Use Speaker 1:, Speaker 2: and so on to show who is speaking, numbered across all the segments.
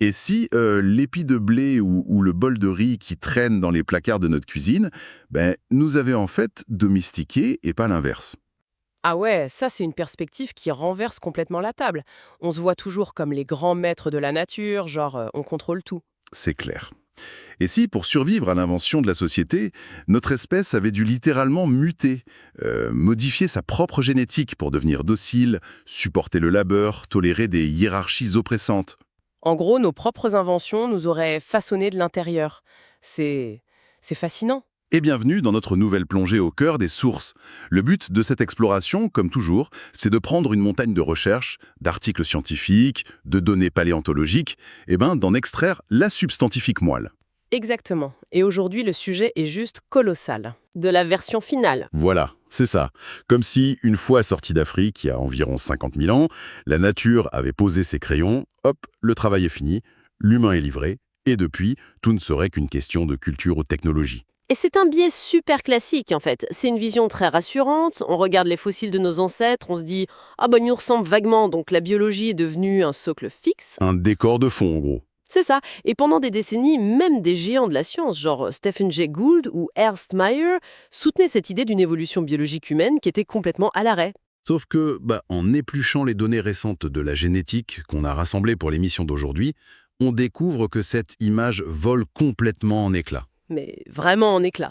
Speaker 1: Et si l'épi de blé ou le bol de riz qui traîne dans les placards de notre cuisine, nous avait en fait domestiqué et pas l'inverse?
Speaker 2: Ah ouais, ça c'est une perspective qui renverse complètement la table. On se voit toujours comme les grands maîtres de la nature, genre on contrôle tout.
Speaker 1: C'est clair. Et si, pour survivre à l'invention de la société, notre espèce avait dû littéralement muter, modifier sa propre génétique pour devenir docile, supporter le labeur, tolérer des hiérarchies oppressantes?
Speaker 2: En gros, nos propres inventions nous auraient façonné de l'intérieur. C'est... c'est fascinant.
Speaker 1: Et bienvenue dans notre nouvelle plongée au cœur des sources. Le but de cette exploration, comme toujours, c'est de prendre une montagne de recherches, d'articles scientifiques, de données paléontologiques, et d'en extraire la substantifique moelle.
Speaker 2: Exactement. Et aujourd'hui, le sujet est juste colossal. De la version finale.
Speaker 1: Voilà, c'est ça. Comme si, une fois sorti d'Afrique, il y a environ 50 000 ans, la nature avait posé ses crayons, hop, le travail est fini, l'humain est livré, et depuis, tout ne serait qu'une question de culture ou de technologie.
Speaker 2: Et c'est un biais super classique en fait. C'est une vision très rassurante. On regarde les fossiles de nos ancêtres, on se dit ah bah ils nous ressemblent vaguement, donc la biologie est devenue un socle fixe.
Speaker 1: Un décor de fond, en gros.
Speaker 2: C'est ça. Et pendant des décennies, même des géants de la science, genre Stephen Jay Gould ou Ernst Mayr, soutenaient cette idée d'une évolution biologique humaine qui était complètement à l'arrêt.
Speaker 1: Sauf que, en épluchant les données récentes de la génétique qu'on a rassemblées pour l'émission d'aujourd'hui, on découvre que cette image vole complètement en éclats.
Speaker 2: Mais vraiment en éclat.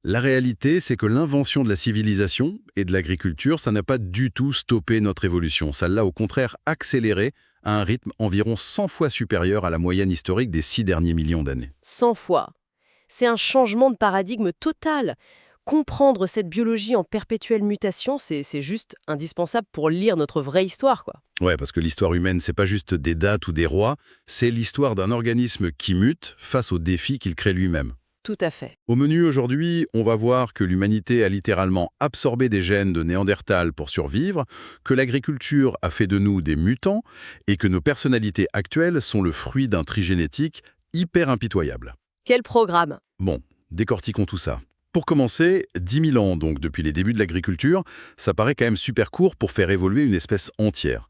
Speaker 1: La réalité, c'est que l'invention de la civilisation et de l'agriculture, ça n'a pas du tout stoppé notre évolution. Ça l'a au contraire accéléré à un rythme environ 100 fois supérieur à la moyenne historique des 6 derniers millions d'années.
Speaker 2: 100 fois. C'est un changement de paradigme total. Comprendre cette biologie en perpétuelle mutation, c'est juste indispensable pour lire notre vraie histoire, quoi.
Speaker 1: Ouais, parce que l'histoire humaine, c'est pas juste des dates ou des rois, c'est l'histoire d'un organisme qui mute face aux défis qu'il crée lui-même.
Speaker 2: Tout à fait.
Speaker 1: Au menu aujourd'hui, on va voir que l'humanité a littéralement absorbé des gènes de Néandertal pour survivre, que l'agriculture a fait de nous des mutants et que nos personnalités actuelles sont le fruit d'un tri génétique hyper impitoyable.
Speaker 2: Quel programme?
Speaker 1: Bon, décortiquons tout ça. Pour commencer, 10 000 ans, donc depuis les débuts de l'agriculture, ça paraît quand même super court pour faire évoluer une espèce entière.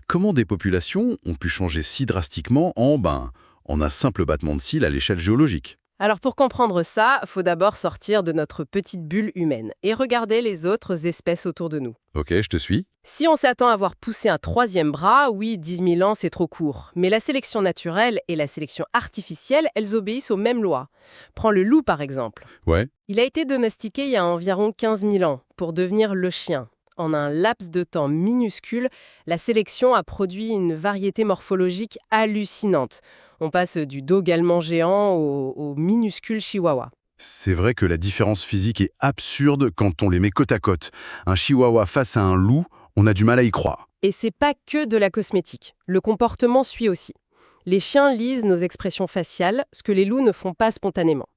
Speaker 1: Comment des populations ont pu changer si drastiquement en un simple battement de cils à l'échelle géologique?
Speaker 2: Alors pour comprendre ça, faut d'abord sortir de notre petite bulle humaine et regarder les autres espèces autour de nous.
Speaker 1: Ok, je te suis.
Speaker 2: Si on s'attend à voir pousser un troisième bras, oui, 10 000 ans, c'est trop court. Mais la sélection naturelle et la sélection artificielle, elles obéissent aux mêmes lois. Prends le loup, par exemple.
Speaker 1: Ouais.
Speaker 2: Il a été domestiqué il y a environ 15 000 ans pour devenir le chien. En un laps de temps minuscule, la sélection a produit une variété morphologique hallucinante. On passe du dog allemand géant au minuscule chihuahua.
Speaker 1: C'est vrai que la différence physique est absurde quand on les met côte à côte. Un chihuahua face à un loup, on a du mal à y croire.
Speaker 2: Et c'est pas que de la cosmétique. Le comportement suit aussi. Les chiens lisent nos expressions faciales, ce que les loups ne font pas spontanément.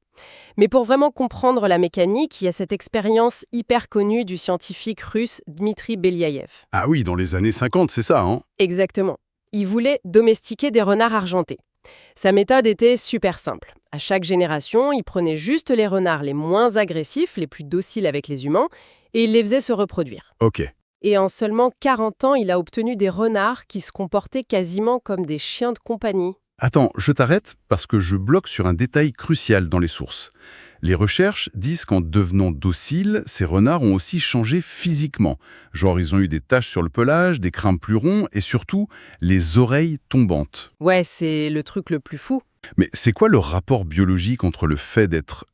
Speaker 2: Mais pour vraiment comprendre la mécanique, il y a cette expérience hyper connue du scientifique russe Dmitri Beliaïev.
Speaker 1: Ah oui, dans les années 50, c'est ça, hein?
Speaker 2: Exactement. Il voulait domestiquer des renards argentés. Sa méthode était super simple. À chaque génération, il prenait juste les renards les moins agressifs, les plus dociles avec les humains, et il les faisait se reproduire.
Speaker 1: Ok.
Speaker 2: Et en seulement 40 ans, il a obtenu des renards qui se comportaient quasiment comme des chiens de compagnie.
Speaker 1: Attends, je t'arrête parce que je bloque sur un détail crucial dans les sources. Les recherches disent qu'en devenant dociles, ces renards ont aussi changé physiquement. Genre, ils ont eu des taches sur le pelage, des crins plus ronds et surtout, les oreilles tombantes.
Speaker 2: Ouais, c'est le truc le plus fou.
Speaker 1: Mais c'est quoi le rapport biologique entre le fait d'être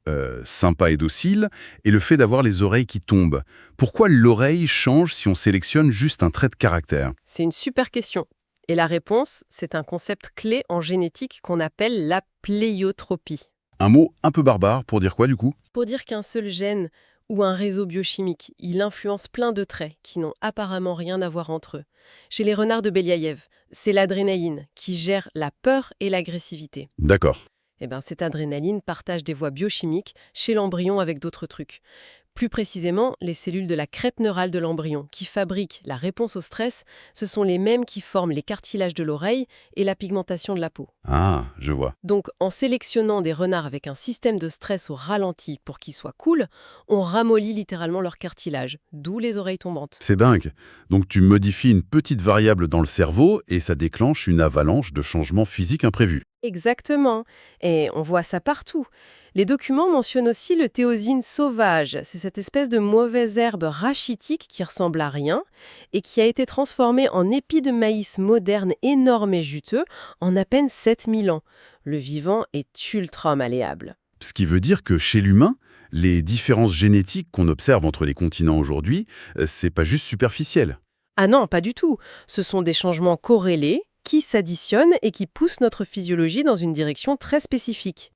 Speaker 1: sympa et docile et le fait d'avoir les oreilles qui tombent? Pourquoi l'oreille change si on sélectionne juste un trait de caractère?
Speaker 2: C'est une super question. Et la réponse, c'est un concept clé en génétique qu'on appelle la pléiotropie.
Speaker 1: Un mot un peu barbare pour dire quoi du coup?
Speaker 2: Pour dire qu'un seul gène ou un réseau biochimique, il influence plein de traits qui n'ont apparemment rien à voir entre eux. Chez les renards de Beliaïev, c'est l'adrénaline qui gère la peur et l'agressivité.
Speaker 1: D'accord.
Speaker 2: Cette adrénaline partage des voies biochimiques chez l'embryon avec d'autres trucs. Plus précisément, les cellules de la crête neurale de l'embryon, qui fabriquent la réponse au stress, ce sont les mêmes qui forment les cartilages de l'oreille et la pigmentation de la peau.
Speaker 1: Ah, je vois.
Speaker 2: Donc, en sélectionnant des renards avec un système de stress au ralenti pour qu'ils soient cool, on ramollit littéralement leur cartilage, d'où les oreilles tombantes.
Speaker 1: C'est dingue. Donc tu modifies une petite variable dans le cerveau et ça déclenche une avalanche de changements physiques imprévus.
Speaker 2: Exactement. Et on voit ça partout. Les documents mentionnent aussi le théosine sauvage. C'est cette espèce de mauvaise herbe rachitique qui ressemble à rien et qui a été transformée en épi de maïs moderne énorme et juteux en à peine 7000 ans. Le vivant est ultra malléable.
Speaker 1: Ce qui veut dire que chez l'humain, les différences génétiques qu'on observe entre les continents aujourd'hui, c'est pas juste superficiel.
Speaker 2: Ah non, pas du tout. Ce sont des changements corrélés qui s'additionnent et qui poussent notre physiologie dans une direction très spécifique.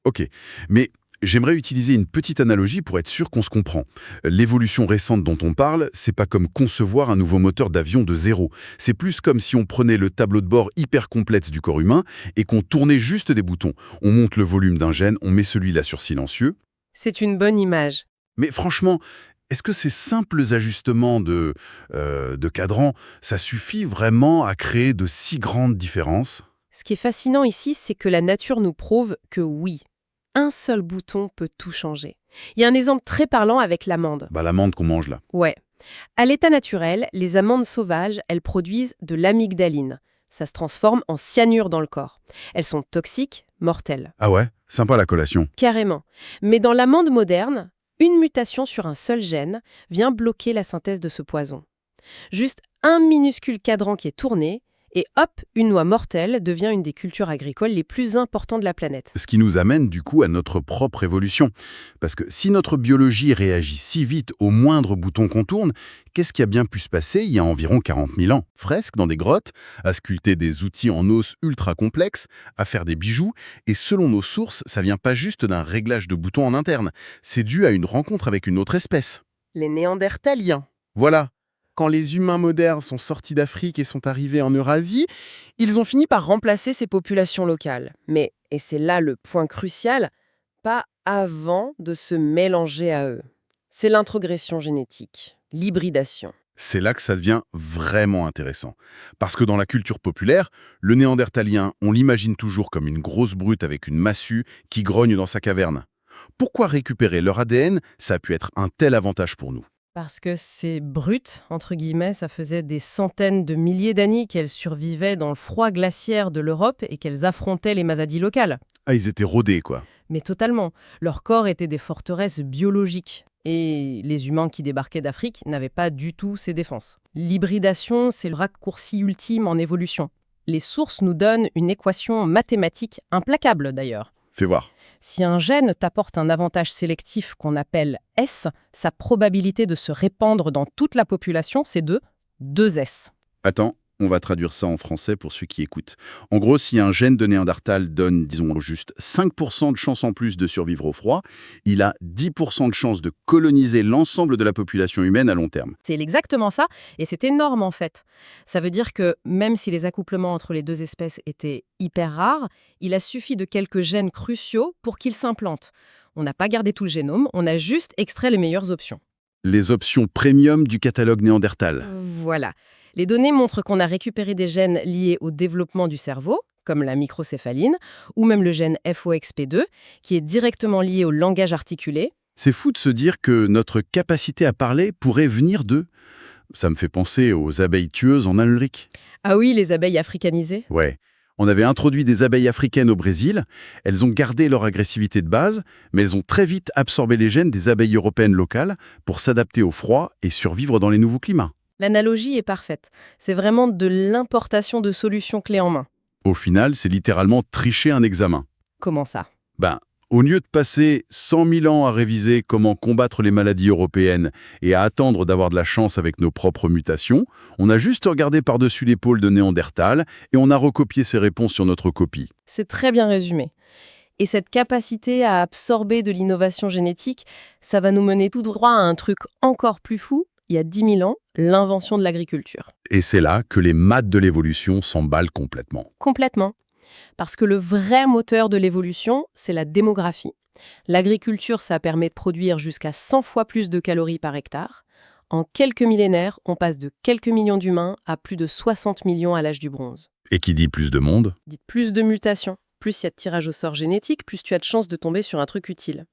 Speaker 1: Ok, mais j'aimerais utiliser une petite analogie pour être sûr qu'on se comprend. L'évolution récente dont on parle, c'est pas comme concevoir un nouveau moteur d'avion de zéro. C'est plus comme si on prenait le tableau de bord hyper complexe du corps humain et qu'on tournait juste des boutons. On monte le volume d'un gène, on met celui-là sur silencieux.
Speaker 2: C'est une bonne image.
Speaker 1: Mais franchement, est-ce que ces simples ajustements de cadran, ça suffit vraiment à créer de si grandes différences?
Speaker 2: Ce qui est fascinant ici, c'est que la nature nous prouve que oui, un seul bouton peut tout changer. Il y a un exemple très parlant avec l'amande.
Speaker 1: L'amande qu'on mange là.
Speaker 2: Ouais. À l'état naturel, les amandes sauvages, elles produisent de l'amygdaline. Ça se transforme en cyanure dans le corps. Elles sont toxiques, mortelles.
Speaker 1: Ah ouais? Sympa la collation.
Speaker 2: Carrément. Mais dans l'amande moderne, une mutation sur un seul gène vient bloquer la synthèse de ce poison. Juste un minuscule cadran qui est tourné, et hop, une noix mortelle devient une des cultures agricoles les plus importantes de la planète.
Speaker 1: Ce qui nous amène du coup à notre propre évolution. Parce que si notre biologie réagit si vite au moindre bouton qu'on tourne, qu'est-ce qui a bien pu se passer il y a environ 40 000 ans? Fresques dans des grottes, à sculpter des outils en os ultra complexes, à faire des bijoux, et selon nos sources, ça vient pas juste d'un réglage de boutons en interne, c'est dû à une rencontre avec une autre espèce.
Speaker 3: Les Néandertaliens.
Speaker 1: Voilà.
Speaker 3: Quand les humains modernes sont sortis d'Afrique et sont arrivés en Eurasie, ils ont fini par remplacer ces populations locales.
Speaker 2: Mais, et c'est là le point crucial, pas avant de se mélanger à eux. C'est l'introgression génétique, l'hybridation.
Speaker 1: C'est là que ça devient vraiment intéressant. Parce que dans la culture populaire, le néandertalien, on l'imagine toujours comme une grosse brute avec une massue qui grogne dans sa caverne. Pourquoi récupérer leur ADN, ça a pu être un tel avantage pour nous?
Speaker 2: Parce que ces brutes, entre guillemets, ça faisait des centaines de milliers d'années qu'elles survivaient dans le froid glaciaire de l'Europe et qu'elles affrontaient les maladies locales.
Speaker 1: Ah, ils étaient rodés, quoi.
Speaker 2: Mais totalement. Leur corps était des forteresses biologiques. Et les humains qui débarquaient d'Afrique n'avaient pas du tout ces défenses. L'hybridation, c'est le raccourci ultime en évolution. Les sources nous donnent une équation mathématique implacable d'ailleurs.
Speaker 1: Fais voir.
Speaker 2: Si un gène t'apporte un avantage sélectif qu'on appelle S, sa probabilité de se répandre dans toute la population, c'est de 2S.
Speaker 1: Attends, on va traduire ça en français pour ceux qui écoutent. En gros, si un gène de Néandertal donne, disons, juste 5% de chance en plus de survivre au froid, il a 10% de chance de coloniser l'ensemble de la population humaine à long terme.
Speaker 2: C'est exactement ça, et c'est énorme en fait. Ça veut dire que même si les accouplements entre les deux espèces étaient hyper rares, il a suffi de quelques gènes cruciaux pour qu'ils s'implantent. On n'a pas gardé tout le génome, on a juste extrait les meilleures options.
Speaker 1: Les options premium du catalogue Néandertal.
Speaker 2: Voilà. Les données montrent qu'on a récupéré des gènes liés au développement du cerveau, comme la microcéphaline, ou même le gène FOXP2, qui est directement lié au langage articulé.
Speaker 1: C'est fou de se dire que notre capacité à parler pourrait venir d'eux. Ça me fait penser aux abeilles tueuses en Amérique.
Speaker 2: Ah oui, les abeilles africanisées.
Speaker 1: Ouais. On avait introduit des abeilles africaines au Brésil, elles ont gardé leur agressivité de base, mais elles ont très vite absorbé les gènes des abeilles européennes locales pour s'adapter au froid et survivre dans les nouveaux climats.
Speaker 2: L'analogie est parfaite. C'est vraiment de l'importation de solutions clés en main.
Speaker 1: Au final, c'est littéralement tricher un examen.
Speaker 2: Comment ça?
Speaker 1: Au lieu de passer 100 000 ans à réviser comment combattre les maladies européennes et à attendre d'avoir de la chance avec nos propres mutations, on a juste regardé par-dessus l'épaule de Néandertal et on a recopié ses réponses sur notre copie.
Speaker 2: C'est très bien résumé. Et cette capacité à absorber de l'innovation génétique, ça va nous mener tout droit à un truc encore plus fou. Il y a 10 000 ans, l'invention de l'agriculture.
Speaker 1: Et c'est là que les maths de l'évolution s'emballent complètement.
Speaker 2: Complètement. Parce que le vrai moteur de l'évolution, c'est la démographie. L'agriculture, ça permet de produire jusqu'à 100 fois plus de calories par hectare. En quelques millénaires, on passe de quelques millions d'humains à plus de 60 millions à l'âge du bronze.
Speaker 1: Et qui dit plus de monde?
Speaker 2: Dites plus de mutations. Plus il y a de tirage au sort génétique, plus tu as de chances de tomber sur un truc utile.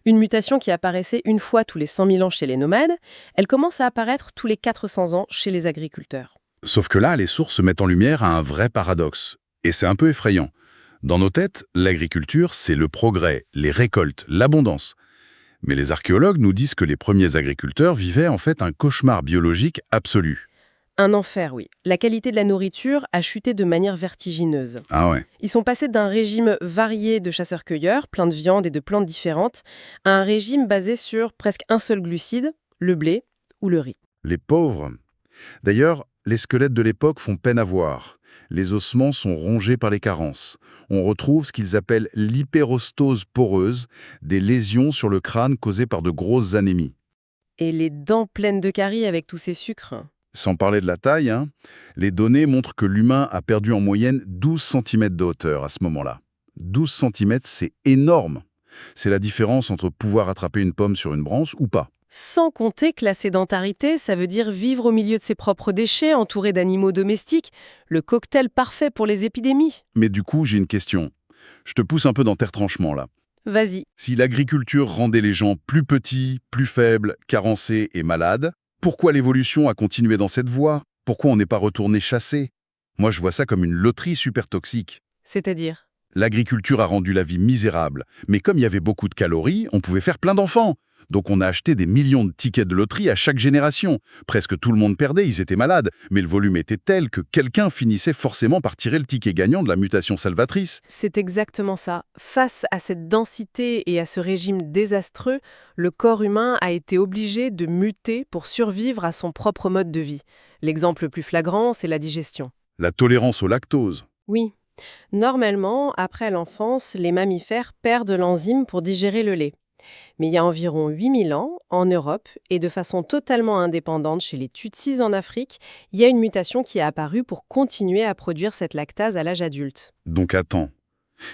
Speaker 2: Une mutation qui apparaissait une fois tous les 100 000 ans chez les nomades, elle commence à apparaître tous les 400 ans chez les agriculteurs.
Speaker 1: Sauf que là, les sources mettent en lumière un vrai paradoxe. Et c'est un peu effrayant. Dans nos têtes, l'agriculture, c'est le progrès, les récoltes, l'abondance. Mais les archéologues nous disent que les premiers agriculteurs vivaient en fait un cauchemar biologique absolu.
Speaker 2: Un enfer, oui. La qualité de la nourriture a chuté de manière vertigineuse.
Speaker 1: Ah ouais.
Speaker 2: Ils sont passés d'un régime varié de chasseurs-cueilleurs, plein de viande et de plantes différentes, à un régime basé sur presque un seul glucide, le blé ou le riz.
Speaker 1: Les pauvres. D'ailleurs, les squelettes de l'époque font peine à voir. Les ossements sont rongés par les carences. On retrouve ce qu'ils appellent l'hypérostose poreuse, des lésions sur le crâne causées par de grosses anémies.
Speaker 2: Et les dents pleines de caries avec tous ces sucres.
Speaker 1: Sans parler de la taille, les données montrent que l'humain a perdu en moyenne 12 cm de hauteur à ce moment-là. 12 cm, c'est énorme. C'est la différence entre pouvoir attraper une pomme sur une branche ou pas.
Speaker 2: Sans compter que la sédentarité, ça veut dire vivre au milieu de ses propres déchets, entouré d'animaux domestiques, le cocktail parfait pour les épidémies.
Speaker 1: Mais du coup, j'ai une question. Je te pousse un peu dans tes retranchements là.
Speaker 2: Vas-y.
Speaker 1: Si l'agriculture rendait les gens plus petits, plus faibles, carencés et malades, pourquoi l'évolution a continué dans cette voie? Pourquoi on n'est pas retourné chasser? Moi, je vois ça comme une loterie super toxique.
Speaker 2: C'est-à-dire?
Speaker 1: L'agriculture a rendu la vie misérable, mais comme il y avait beaucoup de calories, on pouvait faire plein d'enfants. Donc on a acheté des millions de tickets de loterie à chaque génération. Presque tout le monde perdait, ils étaient malades, mais le volume était tel que quelqu'un finissait forcément par tirer le ticket gagnant de la mutation salvatrice.
Speaker 2: C'est exactement ça. Face à cette densité et à ce régime désastreux, le corps humain a été obligé de muter pour survivre à son propre mode de vie. L'exemple le plus flagrant, c'est la digestion.
Speaker 1: La tolérance au lactose.
Speaker 2: Oui. Normalement, après l'enfance, les mammifères perdent l'enzyme pour digérer le lait. Mais il y a environ 8000 ans, en Europe, et de façon totalement indépendante chez les Tutsis en Afrique, il y a une mutation qui est apparue pour continuer à produire cette lactase à l'âge adulte.
Speaker 1: Donc attends,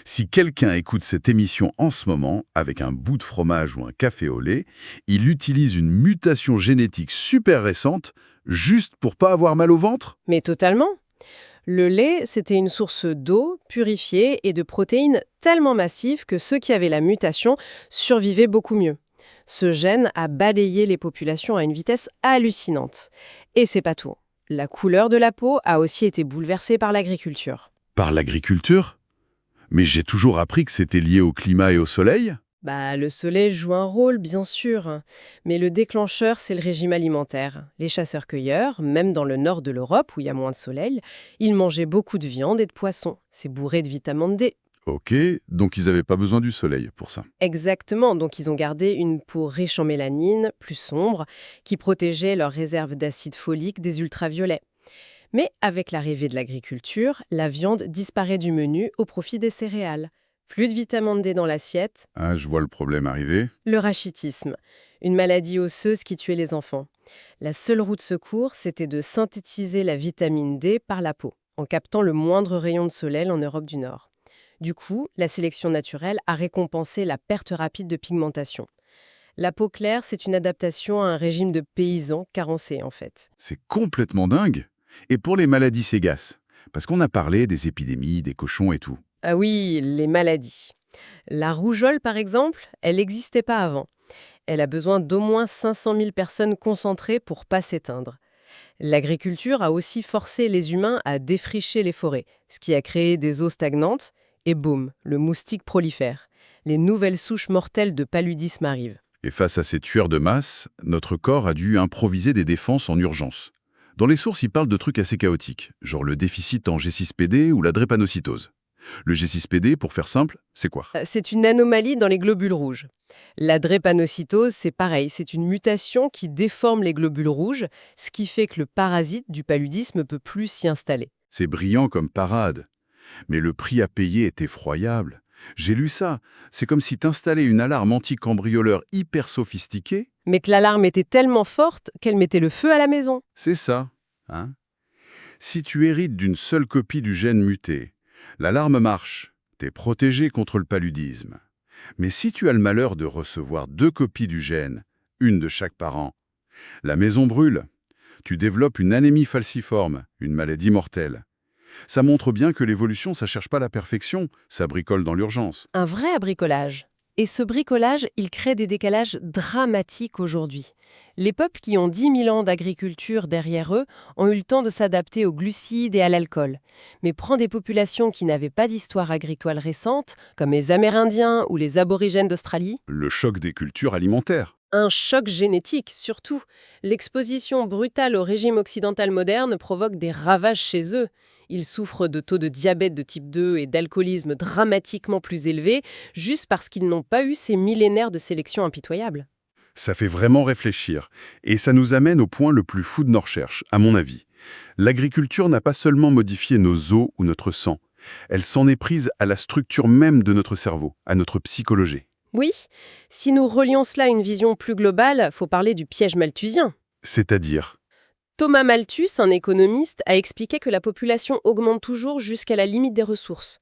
Speaker 1: si quelqu'un écoute cette émission en ce moment, avec un bout de fromage ou un café au lait, il utilise une mutation génétique super récente juste pour pas avoir mal au ventre?
Speaker 2: Mais totalement. Le lait, c'était une source d'eau purifiée et de protéines tellement massives que ceux qui avaient la mutation survivaient beaucoup mieux. Ce gène a balayé les populations à une vitesse hallucinante. Et c'est pas tout. La couleur de la peau a aussi été bouleversée par l'agriculture.
Speaker 1: Par l'agriculture? Mais j'ai toujours appris que c'était lié au climat et au soleil.
Speaker 2: Le soleil joue un rôle, bien sûr, mais le déclencheur, c'est le régime alimentaire. Les chasseurs-cueilleurs, même dans le nord de l'Europe, où il y a moins de soleil, ils mangeaient beaucoup de viande et de poisson. C'est bourré de vitamine D.
Speaker 1: Ok, donc ils n'avaient pas besoin du soleil pour ça.
Speaker 2: Exactement, donc ils ont gardé une peau riche en mélanine, plus sombre, qui protégeait leurs réserves d'acide folique des ultraviolets. Mais avec l'arrivée de l'agriculture, la viande disparaît du menu au profit des céréales. Plus de vitamine D dans l'assiette.
Speaker 1: Ah, je vois le problème arriver.
Speaker 2: Le rachitisme, une maladie osseuse qui tuait les enfants. La seule roue de secours, c'était de synthétiser la vitamine D par la peau, en captant le moindre rayon de soleil en Europe du Nord. Du coup, la sélection naturelle a récompensé la perte rapide de pigmentation. La peau claire, c'est une adaptation à un régime de paysans carencés, en fait.
Speaker 1: C'est complètement dingue. Et pour les maladies ségasses, parce qu'on a parlé des épidémies, des cochons et tout.
Speaker 2: Ah oui, les maladies. La rougeole, par exemple, elle n'existait pas avant. Elle a besoin d'au moins 500 000 personnes concentrées pour pas s'éteindre. L'agriculture a aussi forcé les humains à défricher les forêts, ce qui a créé des eaux stagnantes, et boum, le moustique prolifère. Les nouvelles souches mortelles de paludisme arrivent.
Speaker 1: Et face à ces tueurs de masse, notre corps a dû improviser des défenses en urgence. Dans les sources, ils parlent de trucs assez chaotiques, genre le déficit en G6PD ou la drépanocytose. Le G6PD, pour faire simple, c'est quoi?
Speaker 2: C'est une anomalie dans les globules rouges. La drépanocytose, c'est pareil, c'est une mutation qui déforme les globules rouges, ce qui fait que le parasite du paludisme ne peut plus s'y installer.
Speaker 1: C'est brillant comme parade. Mais le prix à payer est effroyable. J'ai lu ça. C'est comme si t'installais une alarme anti-cambrioleur hyper sophistiquée.
Speaker 2: Mais que l'alarme était tellement forte qu'elle mettait le feu à la maison.
Speaker 1: C'est ça, hein? Si tu hérites d'une seule copie du gène muté, l'alarme marche. T'es protégé contre le paludisme. Mais si tu as le malheur de recevoir 2 copies du gène, une de chaque parent, la maison brûle. Tu développes une anémie falciforme, une maladie mortelle. Ça montre bien que l'évolution, ça cherche pas la perfection, ça bricole dans l'urgence.
Speaker 2: Un vrai bricolage. Et ce bricolage, il crée des décalages dramatiques aujourd'hui. Les peuples qui ont 10 000 ans d'agriculture derrière eux ont eu le temps de s'adapter aux glucides et à l'alcool. Mais prends des populations qui n'avaient pas d'histoire agricole récente, comme les Amérindiens ou les aborigènes d'Australie.
Speaker 1: Le choc des cultures alimentaires.
Speaker 2: Un choc génétique, surtout. L'exposition brutale au régime occidental moderne provoque des ravages chez eux. Ils souffrent de taux de diabète de type 2 et d'alcoolisme dramatiquement plus élevés, juste parce qu'ils n'ont pas eu ces millénaires de sélection impitoyable.
Speaker 1: Ça fait vraiment réfléchir. Et ça nous amène au point le plus fou de nos recherches, à mon avis. L'agriculture n'a pas seulement modifié nos os ou notre sang. Elle s'en est prise à la structure même de notre cerveau, à notre psychologie.
Speaker 2: Oui, si nous relions cela à une vision plus globale, faut parler du piège malthusien.
Speaker 1: C'est-à-dire,
Speaker 2: Thomas Malthus, un économiste, a expliqué que la population augmente toujours jusqu'à la limite des ressources.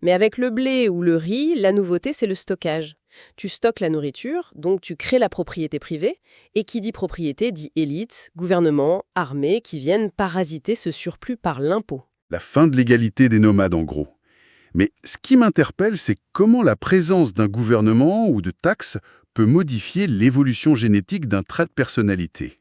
Speaker 2: Mais avec le blé ou le riz, la nouveauté, c'est le stockage. Tu stockes la nourriture, donc tu crées la propriété privée, et qui dit propriété dit élite, gouvernement, armée, qui viennent parasiter ce surplus par l'impôt.
Speaker 1: la fin de l'égalité des nomades en gros. Mais ce qui m'interpelle, c'est comment la présence d'un gouvernement ou de taxes peut modifier l'évolution génétique d'un trait de personnalité.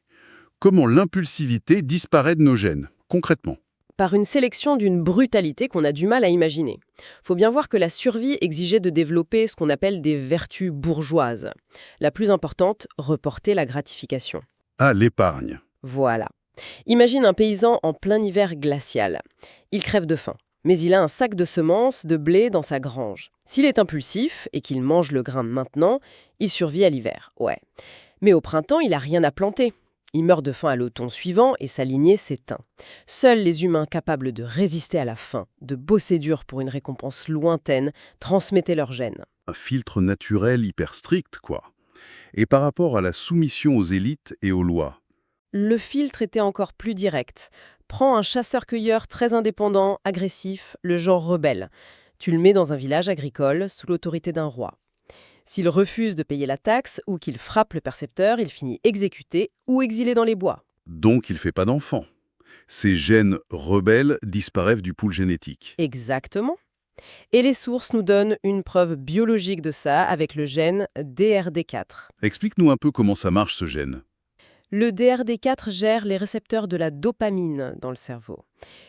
Speaker 1: Comment l'impulsivité disparaît de nos gènes, concrètement.
Speaker 2: Par une sélection d'une brutalité qu'on a du mal à imaginer. Faut bien voir que la survie exigeait de développer ce qu'on appelle des vertus bourgeoises. La plus importante, reporter la gratification.
Speaker 1: Ah, l'épargne.
Speaker 2: Voilà. Imagine un paysan en plein hiver glacial. Il crève de faim, mais il a un sac de semences de blé dans sa grange. S'il est impulsif et qu'il mange le grain maintenant, il survit à l'hiver, ouais. Mais au printemps, il n'a rien à planter. Il meurt de faim à l'automne suivant et sa lignée s'éteint. Seuls les humains capables de résister à la faim, de bosser dur pour une récompense lointaine, transmettaient leurs gènes.
Speaker 1: Un filtre naturel hyper strict, quoi. Et par rapport à la soumission aux élites et aux lois.
Speaker 2: Le filtre était encore plus direct. Prends un chasseur-cueilleur très indépendant, agressif, le genre rebelle. Tu le mets dans un village agricole sous l'autorité d'un roi. S'il refuse de payer la taxe ou qu'il frappe le percepteur, il finit exécuté ou exilé dans les bois.
Speaker 1: Donc il ne fait pas d'enfant. Ces gènes rebelles disparaissent du pool génétique.
Speaker 2: Exactement. Et les sources nous donnent une preuve biologique de ça avec le gène DRD4.
Speaker 1: Explique-nous un peu comment ça marche ce gène.
Speaker 2: Le DRD4 gère les récepteurs de la dopamine dans le cerveau.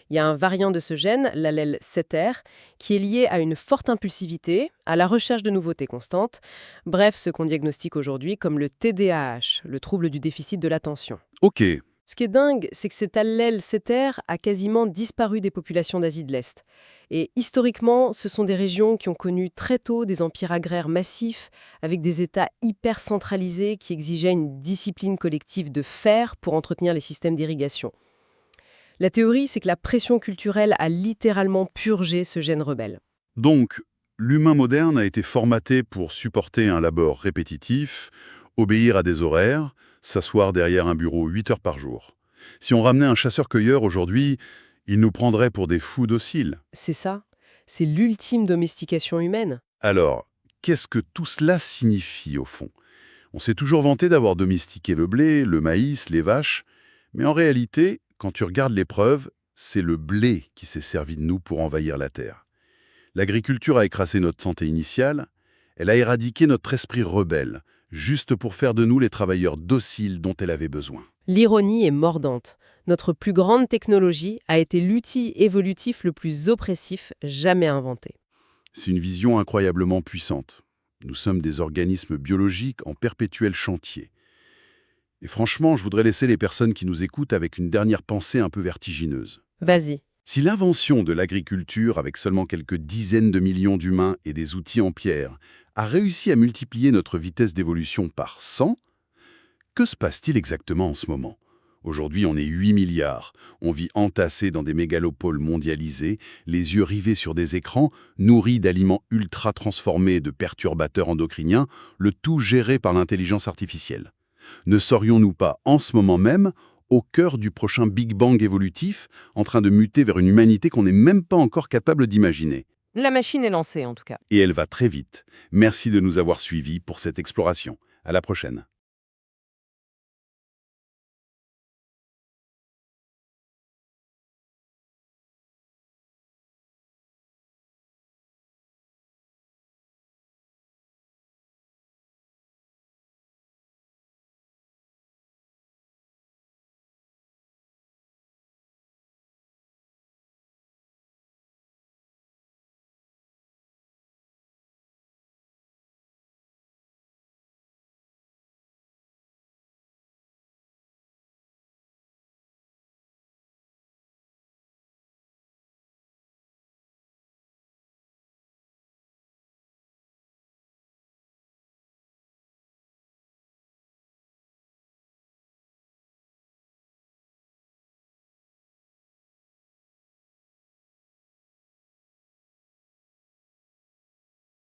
Speaker 2: Il y a un variant de ce gène, l'allèle 7R, qui est lié à une forte impulsivité, à la recherche de nouveautés constantes, bref, ce qu'on diagnostique aujourd'hui comme le TDAH, le trouble du déficit de l'attention.
Speaker 1: Ok,
Speaker 2: Ce qui est dingue, c'est que cet allèle 7R a quasiment disparu des populations d'Asie de l'Est. Et historiquement, ce sont des régions qui ont connu très tôt des empires agraires massifs, avec des États hyper centralisés qui exigeaient une discipline collective de fer pour entretenir les systèmes d'irrigation. La théorie, c'est que la pression culturelle a littéralement purgé ce gène rebelle.
Speaker 1: donc l'humain moderne a été formaté pour supporter un labeur répétitif, obéir à des horaires, s'asseoir derrière un bureau 8 heures par jour. Si on ramenait un chasseur-cueilleur aujourd'hui, il nous prendrait pour des fous dociles.
Speaker 2: C'est ça. C'est l'ultime domestication humaine.
Speaker 1: Alors, qu'est-ce que tout cela signifie au fond? On s'est toujours vanté d'avoir domestiqué le blé, le maïs, les vaches, mais en réalité, quand tu regardes les preuves, c'est le blé qui s'est servi de nous pour envahir la terre. L'agriculture a écrasé notre santé initiale, elle a éradiqué notre esprit rebelle, juste pour faire de nous les travailleurs dociles dont elle avait besoin.
Speaker 2: L'ironie est mordante. Notre plus grande technologie a été l'outil évolutif le plus oppressif jamais inventé.
Speaker 1: C'est une vision incroyablement puissante. Nous sommes des organismes biologiques en perpétuel chantier. Et franchement, je voudrais laisser les personnes qui nous écoutent avec une dernière pensée un peu vertigineuse.
Speaker 2: Vas-y.
Speaker 1: Si l'invention de l'agriculture, avec seulement quelques dizaines de millions d'humains et des outils en pierre, a réussi à multiplier notre vitesse d'évolution par 100, que se passe-t-il exactement en ce moment? Aujourd'hui, on est 8 milliards. On vit entassés dans des mégalopoles mondialisés, les yeux rivés sur des écrans, nourris d'aliments ultra transformés et de perturbateurs endocriniens, le tout géré par l'intelligence artificielle. Ne serions-nous pas, en ce moment même, au cœur du prochain Big Bang évolutif, en train de muter vers une humanité qu'on n'est même pas encore capable d'imaginer?
Speaker 4: La machine est lancée, en tout cas.
Speaker 1: Et elle va très vite. Merci de nous avoir suivis pour cette exploration. À la prochaine.